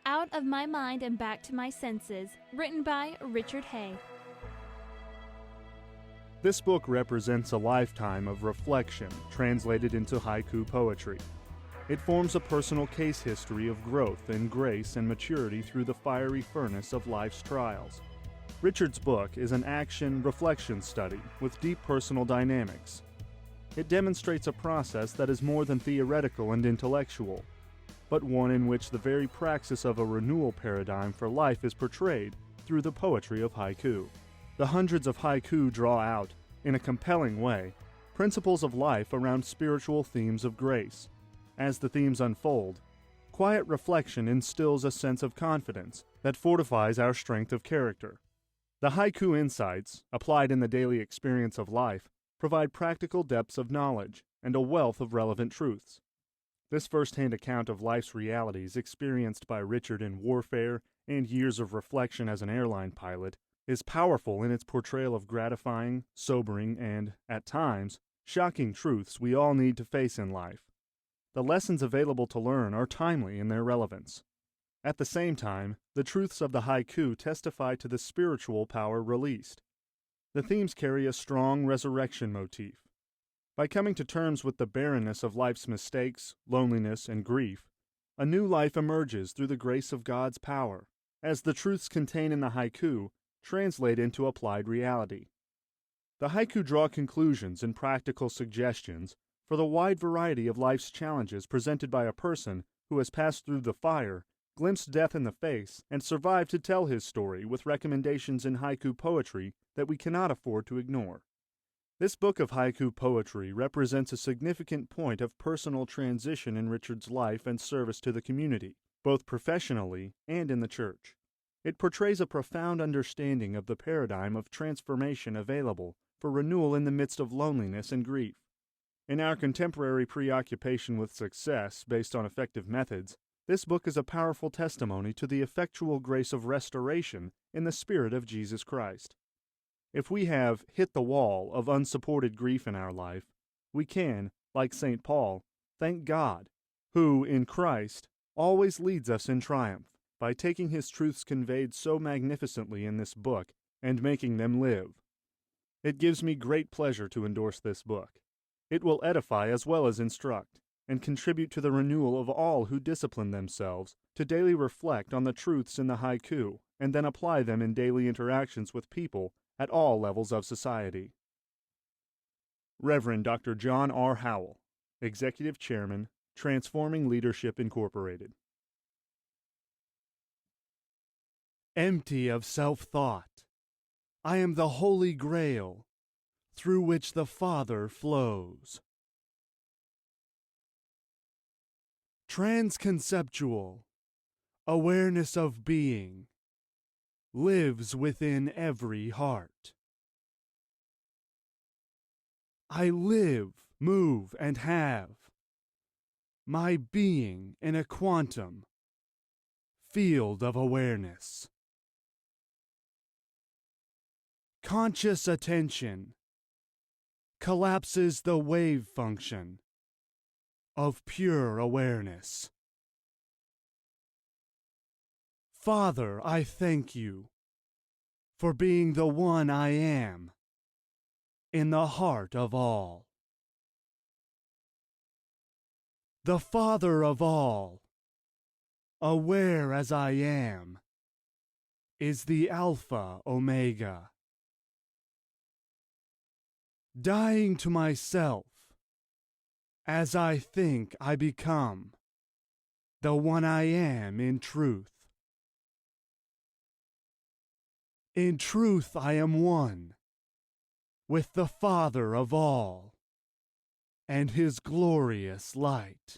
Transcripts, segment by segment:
Out of My Mind and Back to My Senses, written by Richard Hay. This book represents a lifetime of reflection translated into haiku poetry. It forms a personal case history of growth in grace and maturity through the fiery furnace of life's trials. Richard's book is an action reflection study with deep personal dynamics. It demonstrates a process that is more than theoretical and intellectual, but one in which the very praxis of a renewal paradigm for life is portrayed through the poetry of haiku. The hundreds of haiku draw out, in a compelling way, principles of life around spiritual themes of grace. As the themes unfold, quiet reflection instills a sense of confidence that fortifies our strength of character. The haiku insights, applied in the daily experience of life, provide practical depths of knowledge and a wealth of relevant truths. This first-hand account of life's realities experienced by Richard in warfare and years of reflection as an airline pilot is powerful in its portrayal of gratifying, sobering, and, at times, shocking truths we all need to face in life. The lessons available to learn are timely in their relevance. At the same time, the truths of the haiku testify to the spiritual power released. The themes carry a strong resurrection motif. By coming to terms with the barrenness of life's mistakes, loneliness, and grief, a new life emerges through the grace of God's power, as the truths contained in the haiku translate into applied reality. The haiku draw conclusions and practical suggestions for the wide variety of life's challenges presented by a person who has passed through the fire, glimpsed death in the face, and survived to tell his story with recommendations in haiku poetry that we cannot afford to ignore. This book of haiku poetry represents a significant point of personal transition in Richard's life and service to the community, both professionally and in the church. It portrays a profound understanding of the paradigm of transformation available for renewal in the midst of loneliness and grief. In our contemporary preoccupation with success based on effective methods, this book is a powerful testimony to the effectual grace of restoration in the Spirit of Jesus Christ. If we have hit the wall of unsupported grief in our life, we can, like St. Paul, thank God, who, in Christ, always leads us in triumph by taking his truths conveyed so magnificently in this book and making them live. It gives me great pleasure to endorse this book. It will edify as well as instruct, and contribute to the renewal of all who discipline themselves to daily reflect on the truths in the haiku and then apply them in daily interactions with people at all levels of society. Reverend Dr. John R. Howell, Executive Chairman, Transforming Leadership Incorporated. Empty of self-thought, I am the Holy Grail, through which the Father flows. Transconceptual, awareness of being, lives within every heart. I live, move, and have my being in a quantum field of awareness. Conscious attention collapses the wave function of pure awareness. Father, I thank you for being the one I am in the heart of all. The Father of all, aware as I am, is the Alpha Omega. Dying to myself, as I think I become the one I am in truth. In truth I am one with the Father of all and his glorious light.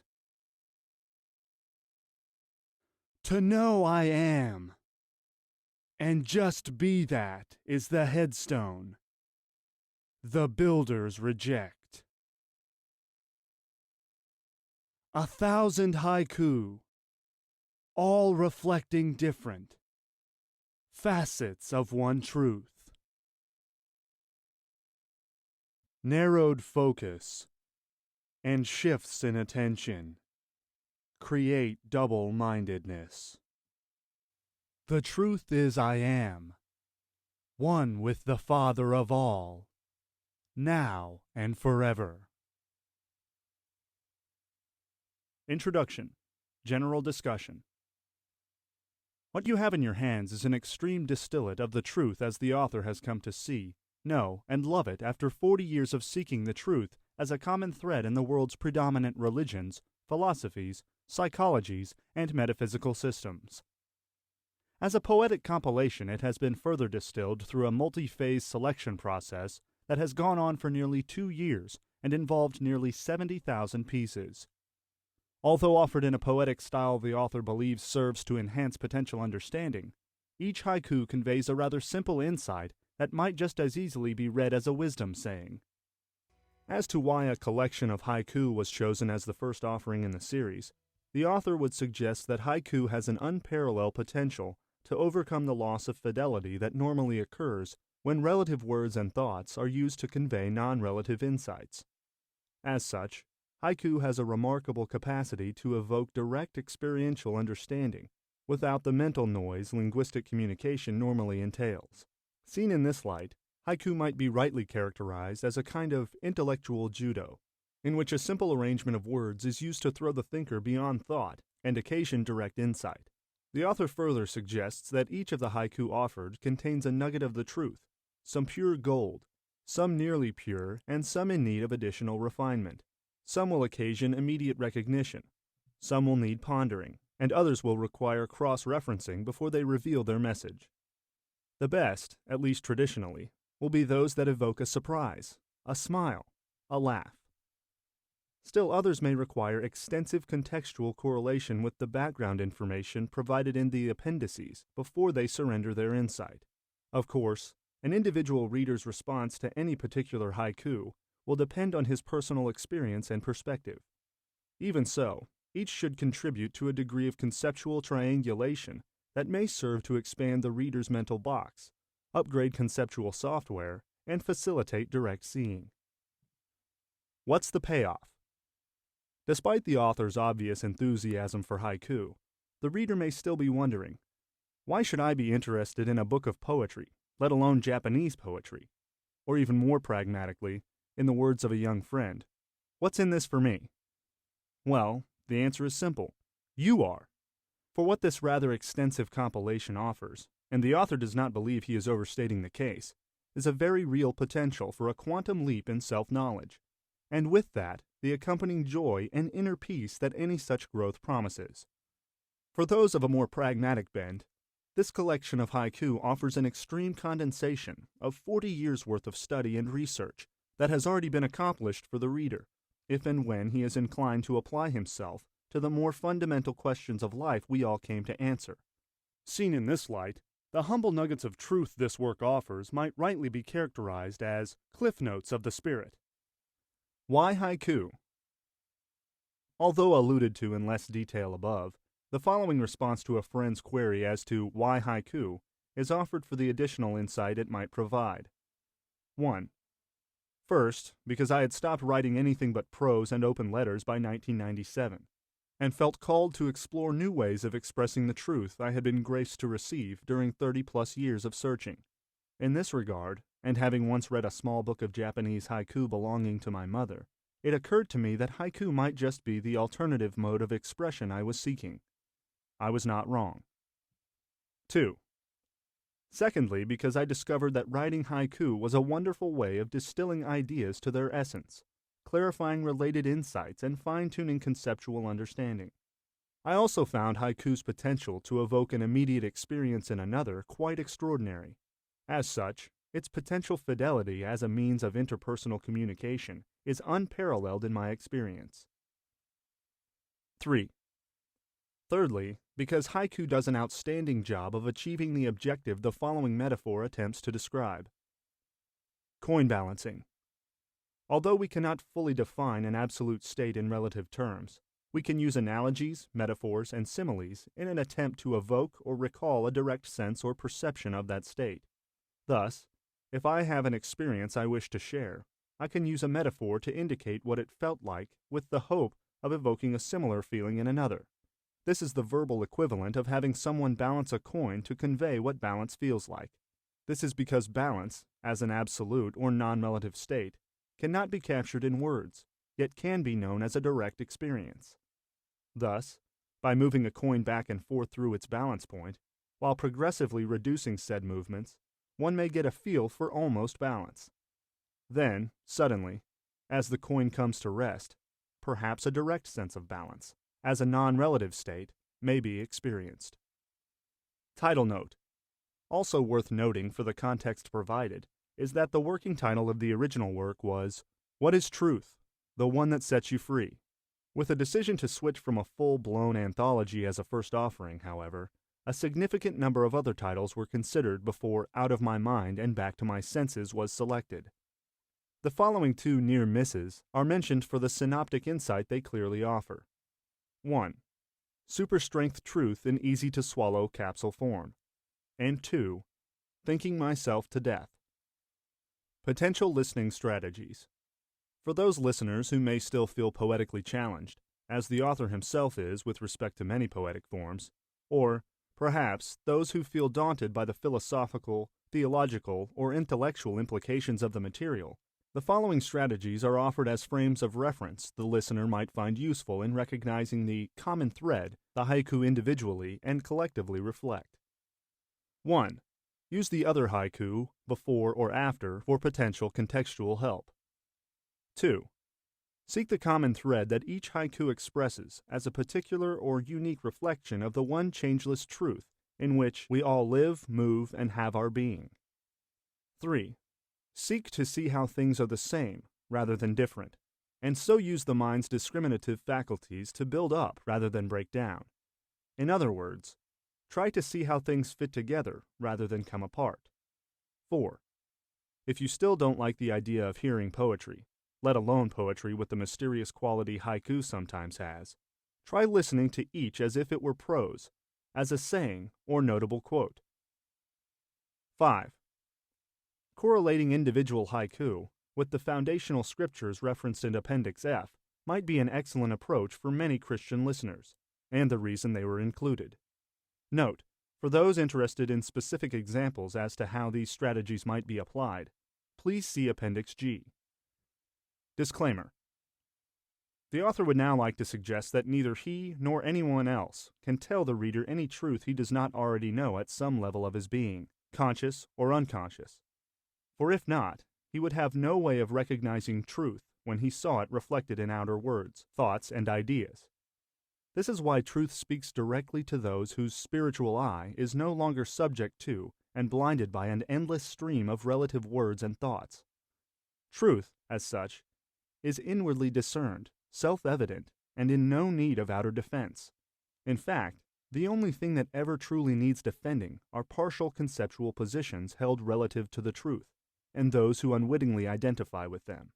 To know I am, and just be that, is the headstone the builders reject. 1,000 haiku, all reflecting different facets of one truth. Narrowed focus and shifts in attention create double-mindedness. The truth is I am, one with the Father of all, now and forever. Introduction. General discussion. What you have in your hands is an extreme distillate of the truth as the author has come to see, know, and love it after 40 years of seeking the truth as a common thread in the world's predominant religions, philosophies, psychologies, and metaphysical systems. As a poetic compilation, it has been further distilled through a multi-phase selection process that has gone on for nearly 2 years and involved nearly 70,000 pieces. Although offered in a poetic style the author believes serves to enhance potential understanding, each haiku conveys a rather simple insight that might just as easily be read as a wisdom saying. As to why a collection of haiku was chosen as the first offering in the series, the author would suggest that haiku has an unparalleled potential to overcome the loss of fidelity that normally occurs when relative words and thoughts are used to convey non-relative insights. As such, haiku has a remarkable capacity to evoke direct experiential understanding without the mental noise linguistic communication normally entails. Seen in this light, haiku might be rightly characterized as a kind of intellectual judo, in which a simple arrangement of words is used to throw the thinker beyond thought and occasion direct insight. The author further suggests that each of the haiku offered contains a nugget of the truth, some pure gold, some nearly pure, and some in need of additional refinement. Some will occasion immediate recognition, some will need pondering, and others will require cross-referencing before they reveal their message. The best, at least traditionally, will be those that evoke a surprise, a smile, a laugh. Still others may require extensive contextual correlation with the background information provided in the appendices before they surrender their insight. Of course, an individual reader's response to any particular haiku will depend on his personal experience and perspective. Even so, each should contribute to a degree of conceptual triangulation that may serve to expand the reader's mental box, upgrade conceptual software, and facilitate direct seeing. What's the payoff? Despite the author's obvious enthusiasm for haiku, the reader may still be wondering, why should I be interested in a book of poetry, let alone Japanese poetry? Or even more pragmatically, in the words of a young friend, what's in this for me? Well, the answer is simple. You are. For what this rather extensive compilation offers, and the author does not believe he is overstating the case, is a very real potential for a quantum leap in self-knowledge, and with that, the accompanying joy and inner peace that any such growth promises. For those of a more pragmatic bent, this collection of haiku offers an extreme condensation of 40 years' worth of study and research that has already been accomplished for the reader, if and when he is inclined to apply himself to the more fundamental questions of life we all came to answer. Seen in this light, the humble nuggets of truth this work offers might rightly be characterized as cliff notes of the spirit. Why haiku? Although alluded to in less detail above, the following response to a friend's query as to why haiku is offered for the additional insight it might provide. 1. First, because I had stopped writing anything but prose and open letters by 1997, and felt called to explore new ways of expressing the truth I had been graced to receive during 30-plus years of searching. In this regard, and having once read a small book of Japanese haiku belonging to my mother, it occurred to me that haiku might just be the alternative mode of expression I was seeking. I was not wrong. 2. Secondly, because I discovered that writing haiku was a wonderful way of distilling ideas to their essence, clarifying related insights and fine-tuning conceptual understanding. I also found haiku's potential to evoke an immediate experience in another quite extraordinary. As such, its potential fidelity as a means of interpersonal communication is unparalleled in my experience. 3. Thirdly, because haiku does an outstanding job of achieving the objective the following metaphor attempts to describe. Coin balancing. Although we cannot fully define an absolute state in relative terms, we can use analogies, metaphors, and similes in an attempt to evoke or recall a direct sense or perception of that state. Thus, if I have an experience I wish to share, I can use a metaphor to indicate what it felt like with the hope of evoking a similar feeling in another. This is the verbal equivalent of having someone balance a coin to convey what balance feels like. This is because balance, as an absolute or non-relative state, cannot be captured in words, yet can be known as a direct experience. Thus, by moving a coin back and forth through its balance point, while progressively reducing said movements, one may get a feel for almost balance. Then, suddenly, as the coin comes to rest, perhaps a direct sense of balance, as a non-relative state, may be experienced. Title note. Also worth noting for the context provided is that the working title of the original work was What is Truth? The One That Sets You Free. With a decision to switch from a full-blown anthology as a first offering, however, a significant number of other titles were considered before Out of My Mind and Back to My Senses was selected. The following two near misses are mentioned for the synoptic insight they clearly offer. 1. Super Strength Truth in Easy-to-Swallow Capsule Form. And 2. Thinking Myself to Death. Potential listening strategies. For those listeners who may still feel poetically challenged, as the author himself is with respect to many poetic forms, or, perhaps, those who feel daunted by the philosophical, theological, or intellectual implications of the material, the following strategies are offered as frames of reference the listener might find useful in recognizing the common thread the haiku individually and collectively reflect. 1. Use the other haiku before or after for potential contextual help. 2. Seek the common thread that each haiku expresses as a particular or unique reflection of the one changeless truth in which we all live, move, and have our being. 3. Seek to see how things are the same rather than different, and so use the mind's discriminative faculties to build up rather than break down. In other words, try to see how things fit together rather than come apart. 4. If you still don't like the idea of hearing poetry, let alone poetry with the mysterious quality haiku sometimes has, try listening to each as if it were prose, as a saying or notable quote. 5. Correlating individual haiku with the foundational scriptures referenced in Appendix F might be an excellent approach for many Christian listeners, and the reason they were included. Note, for those interested in specific examples as to how these strategies might be applied, please see Appendix G. Disclaimer. The author would now like to suggest that neither he nor anyone else can tell the reader any truth he does not already know at some level of his being, conscious or unconscious. For if not, he would have no way of recognizing truth when he saw it reflected in outer words, thoughts, and ideas. This is why truth speaks directly to those whose spiritual eye is no longer subject to and blinded by an endless stream of relative words and thoughts. Truth, as such, is inwardly discerned, self-evident, and in no need of outer defense. In fact, the only thing that ever truly needs defending are partial conceptual positions held relative to the truth, and those who unwittingly identify with them.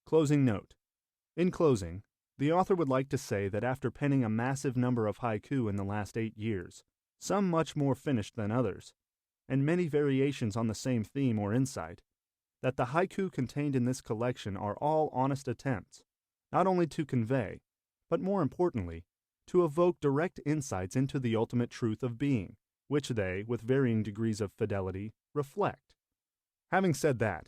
Closing note. In closing, the author would like to say that after penning a massive number of haiku in the last 8 years, some much more finished than others, and many variations on the same theme or insight, that the haiku contained in this collection are all honest attempts, not only to convey, but more importantly, to evoke direct insights into the ultimate truth of being, which they, with varying degrees of fidelity, reflect. Having said that,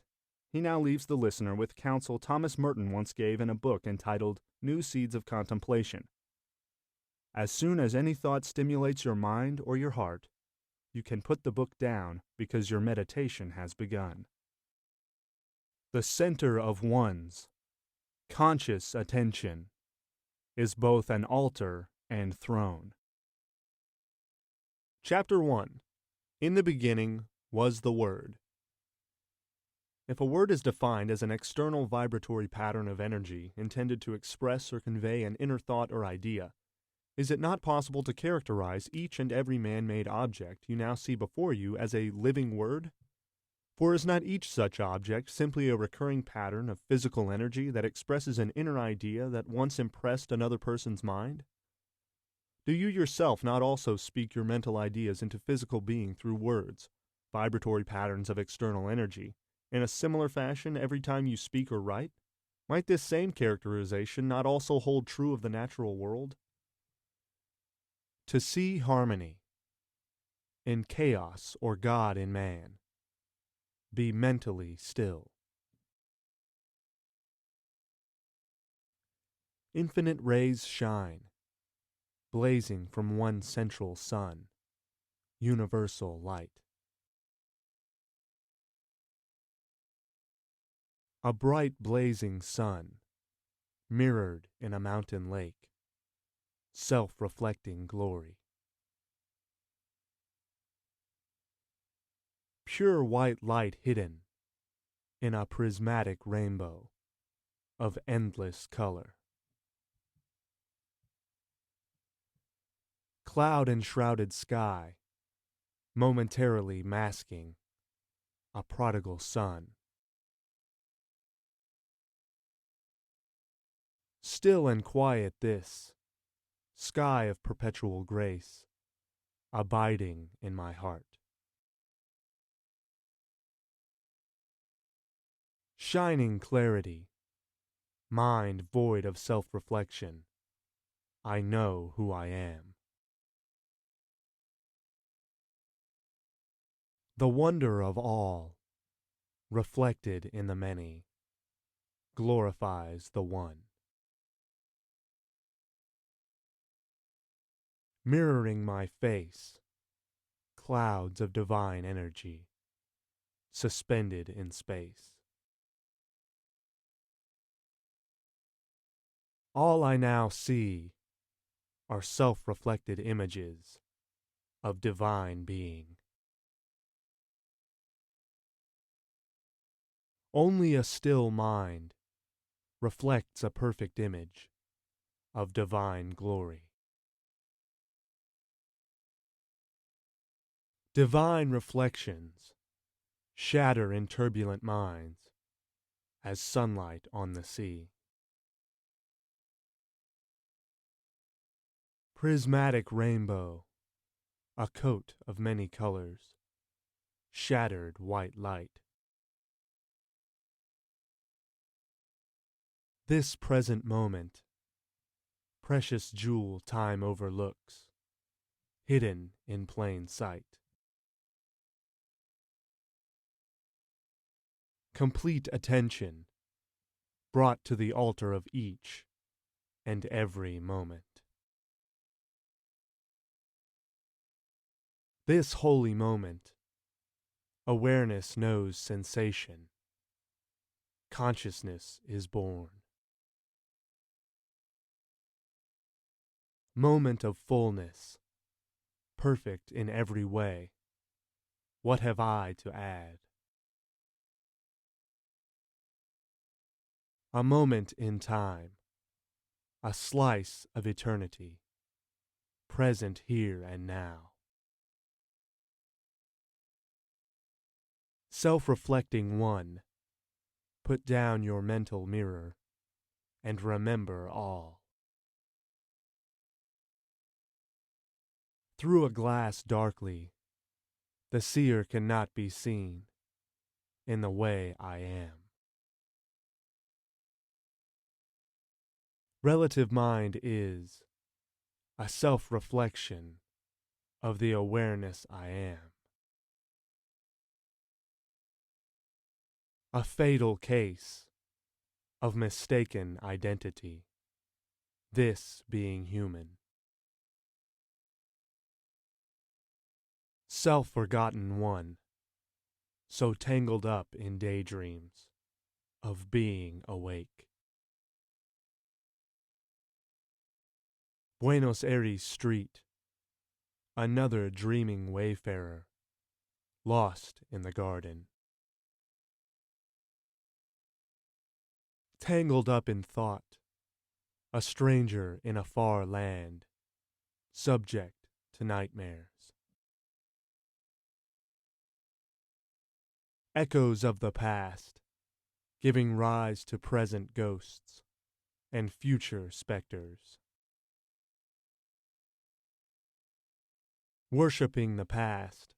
he now leaves the listener with counsel Thomas Merton once gave in a book entitled New Seeds of Contemplation. As soon as any thought stimulates your mind or your heart, you can put the book down because your meditation has begun. The center of one's conscious attention is both an altar and throne. Chapter 1. In the beginning was the Word. If a word is defined as an external vibratory pattern of energy intended to express or convey an inner thought or idea, is it not possible to characterize each and every man-made object you now see before you as a living word? For is not each such object simply a recurring pattern of physical energy that expresses an inner idea that once impressed another person's mind? Do you yourself not also speak your mental ideas into physical being through words, vibratory patterns of external energy, in a similar fashion every time you speak or write? Might this same characterization not also hold true of the natural world? To see harmony in chaos or God in man, be mentally still. Infinite rays shine, blazing from one central sun, universal light. A bright blazing sun, mirrored in a mountain lake, self-reflecting glory. Pure white light hidden in a prismatic rainbow of endless color. Cloud-enshrouded sky, momentarily masking a prodigal son. Still and quiet this, sky of perpetual grace, abiding in my heart. Shining clarity, mind void of self-reflection, I know who I am. The wonder of all, reflected in the many, glorifies the one. Mirroring my face, clouds of divine energy, suspended in space. All I now see are self-reflected images of divine being. Only a still mind reflects a perfect image of divine glory. Divine reflections shatter in turbulent minds as sunlight on the sea. Prismatic rainbow, a coat of many colors, shattered white light. This present moment, precious jewel time overlooks, hidden in plain sight. Complete attention brought to the altar of each and every moment. This holy moment, awareness knows sensation. Consciousness is born. Moment of fullness, perfect in every way. What have I to add? A moment in time, a slice of eternity, present here and now. Self-reflecting one, put down your mental mirror and remember all. Through a glass darkly, the seer cannot be seen in the way I am. Relative mind is a self-reflection of the awareness I am. A fatal case of mistaken identity, this being human. Self-forgotten one, so tangled up in daydreams of being awake. Buenos Aires street, another dreaming wayfarer, lost in the garden. Tangled up in thought, a stranger in a far land, subject to nightmares. Echoes of the past, giving rise to present ghosts and future specters. Worshipping the past,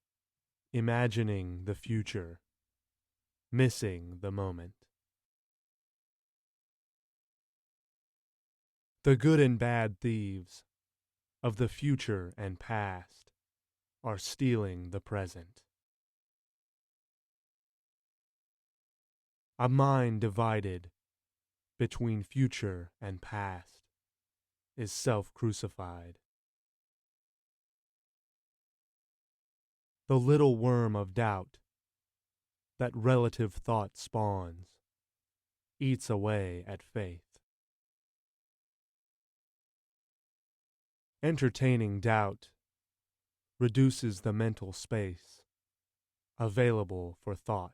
imagining the future, missing the moment. The good and bad thieves, of the future and past are stealing the present. A mind divided between future and past is self-crucified. The little worm of doubt that relative thought spawns eats away at faith. Entertaining doubt reduces the mental space available for thought.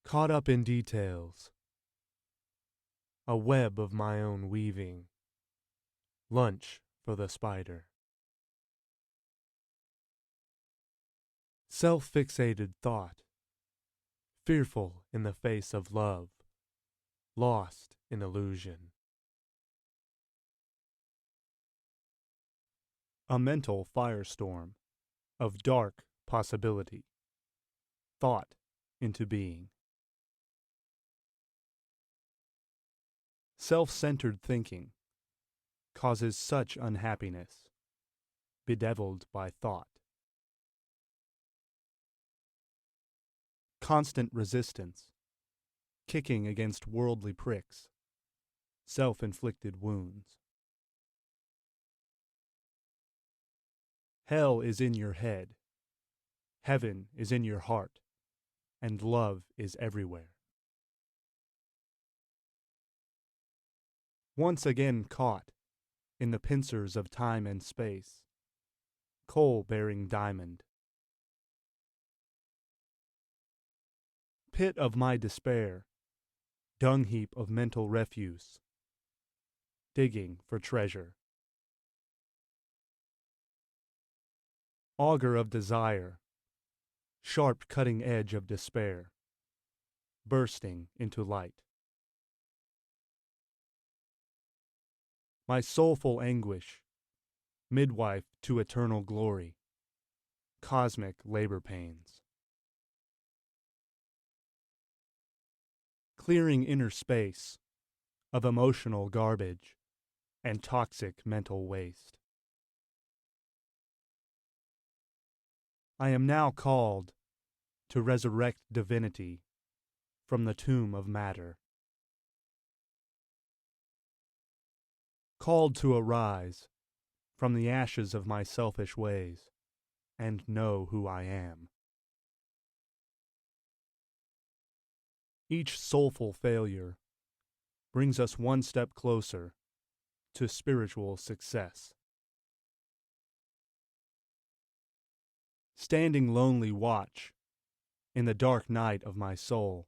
Caught up in details, a web of my own weaving, lunch for the spider. Self-fixated thought, fearful in the face of love, lost in illusion. A mental firestorm of dark possibility, thought into being. Self-centered thinking causes such unhappiness, bedeviled by thought. Constant resistance, kicking against worldly pricks, self-inflicted wounds. Hell is in your head, heaven is in your heart, and love is everywhere. Once again caught in the pincers of time and space, coal-bearing diamond. Pit of my despair, dung heap of mental refuse, digging for treasure. Auger of desire, sharp cutting edge of despair, bursting into light. My soulful anguish, midwife to eternal glory, cosmic labor pains. Clearing inner space of emotional garbage and toxic mental waste. I am now called to resurrect divinity from the tomb of matter. Called to arise from the ashes of my selfish ways and know who I am. Each soulful failure brings us one step closer to spiritual success. Standing lonely watch in the dark night of my soul,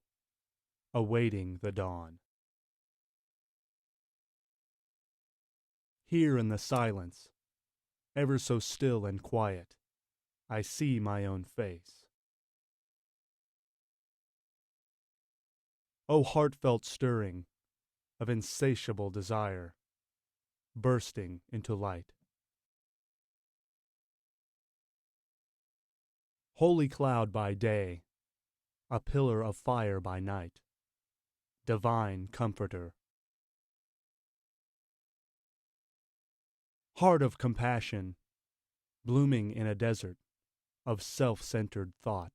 awaiting the dawn. Here in the silence, ever so still and quiet, I see my own face. O heartfelt stirring of insatiable desire, bursting into light. Holy cloud by day, a pillar of fire by night, divine comforter. Heart of compassion, blooming in a desert of self-centered thought.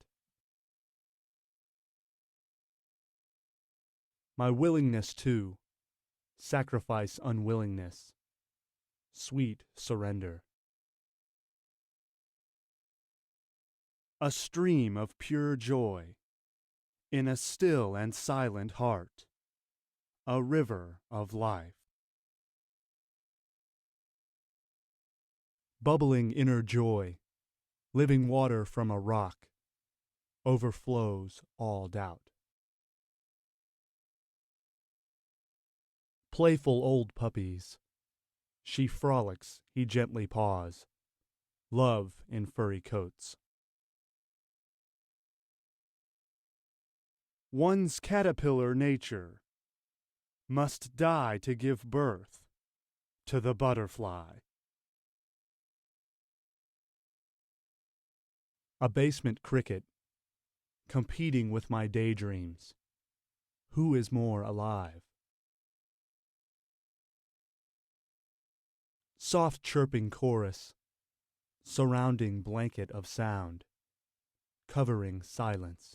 My willingness to sacrifice unwillingness, sweet surrender. A stream of pure joy in a still and silent heart, a river of life. Bubbling inner joy, living water from a rock, overflows all doubt. Playful old puppies, she frolics, he gently paws, love in furry coats. One's caterpillar nature must die to give birth to the butterfly. A basement cricket, competing with my daydreams. Who is more alive? Soft chirping chorus, surrounding blanket of sound, covering silence.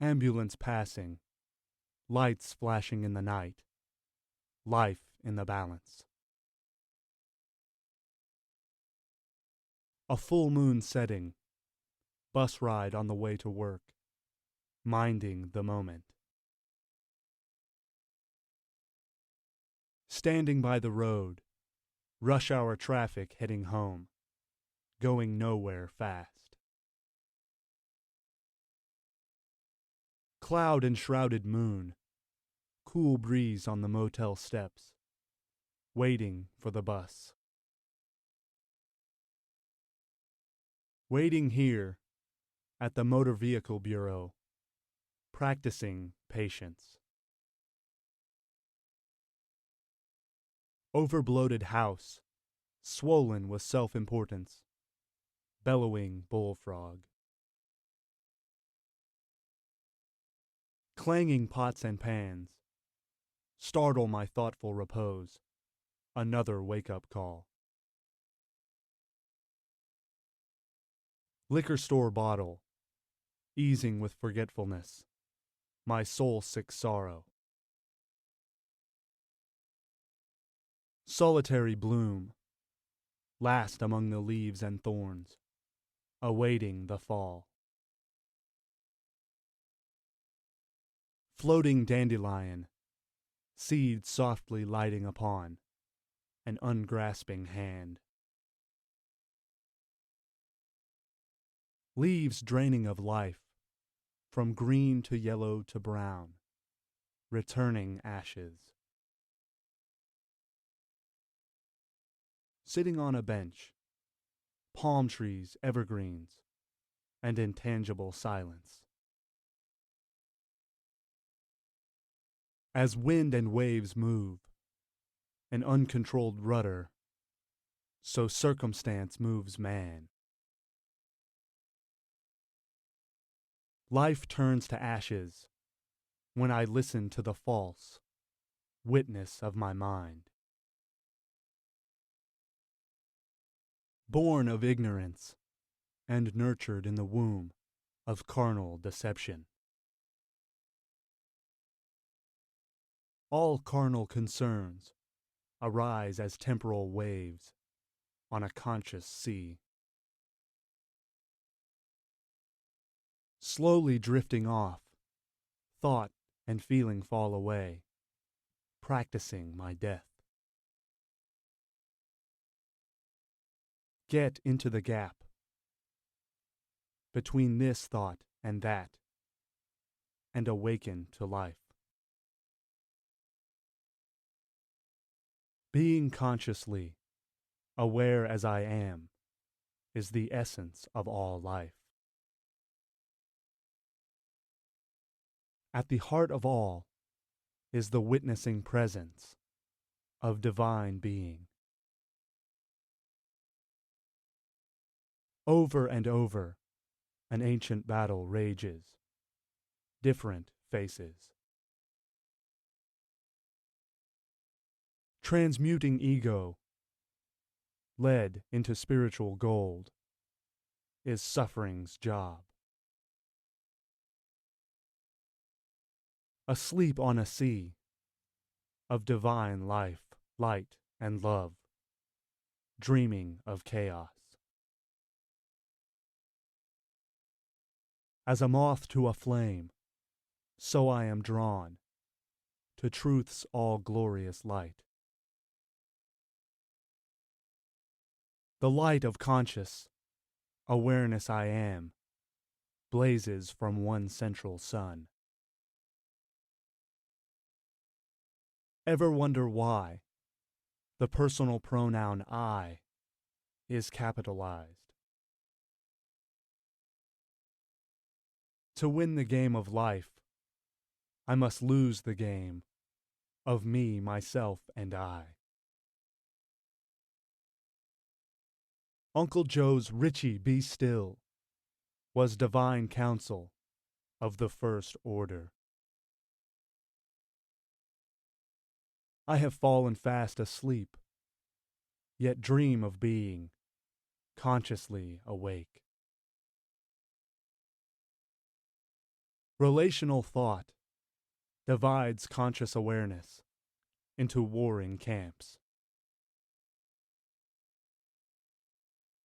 Ambulance passing, lights flashing in the night, life in the balance. A full moon setting, bus ride on the way to work, minding the moment. Standing by the road, rush hour traffic heading home, going nowhere fast. Cloud enshrouded moon, cool breeze on the motel steps, waiting for the bus. Waiting here at the Motor Vehicle Bureau, practicing patience. Overbloated house, swollen with self-importance, bellowing bullfrog. Clanging pots and pans, startle my thoughtful repose, another wake-up call. Liquor store bottle, easing with forgetfulness, my soul-sick sorrow. Solitary bloom, last among the leaves and thorns, awaiting the fall. Floating dandelion, seed softly lighting upon an ungrasping hand. Leaves draining of life, from green to yellow to brown, returning ashes. Sitting on a bench, palm trees, evergreens, and intangible silence. As wind and waves move, an uncontrolled rudder, so circumstance moves man. Life turns to ashes when I listen to the false witness of my mind. Born of ignorance and nurtured in the womb of carnal deception. All carnal concerns arise as temporal waves on a conscious sea. Slowly drifting off, thought and feeling fall away, practicing my death. Get into the gap between this thought and that, and awaken to life. Being consciously aware as I am is the essence of all life. At the heart of all is the witnessing presence of divine being. Over and over, an ancient battle rages, different faces. Transmuting ego, led into spiritual gold, is suffering's job. Asleep on a sea of divine life, light, and love, dreaming of chaos. As a moth to a flame, so I am drawn to truth's all-glorious light. The light of conscious awareness I am blazes from one central sun. Ever wonder why the personal pronoun I is capitalized? To win the game of life, I must lose the game of me, myself, and I. Uncle Joe's Richie Be Still was divine counsel of the first order. I have fallen fast asleep, yet dream of being consciously awake. Relational thought divides conscious awareness into warring camps.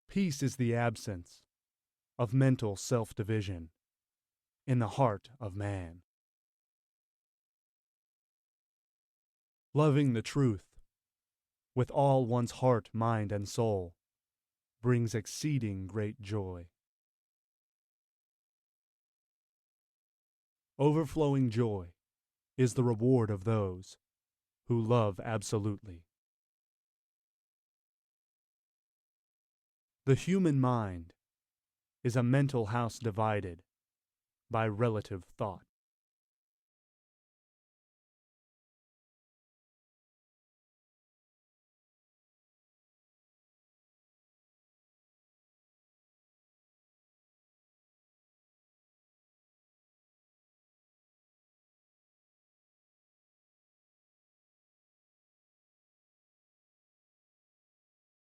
Peace is the absence of mental self-division in the heart of man. Loving the truth with all one's heart, mind, and soul brings exceeding great joy. Overflowing joy is the reward of those who love absolutely. The human mind is a mental house divided by relative thought.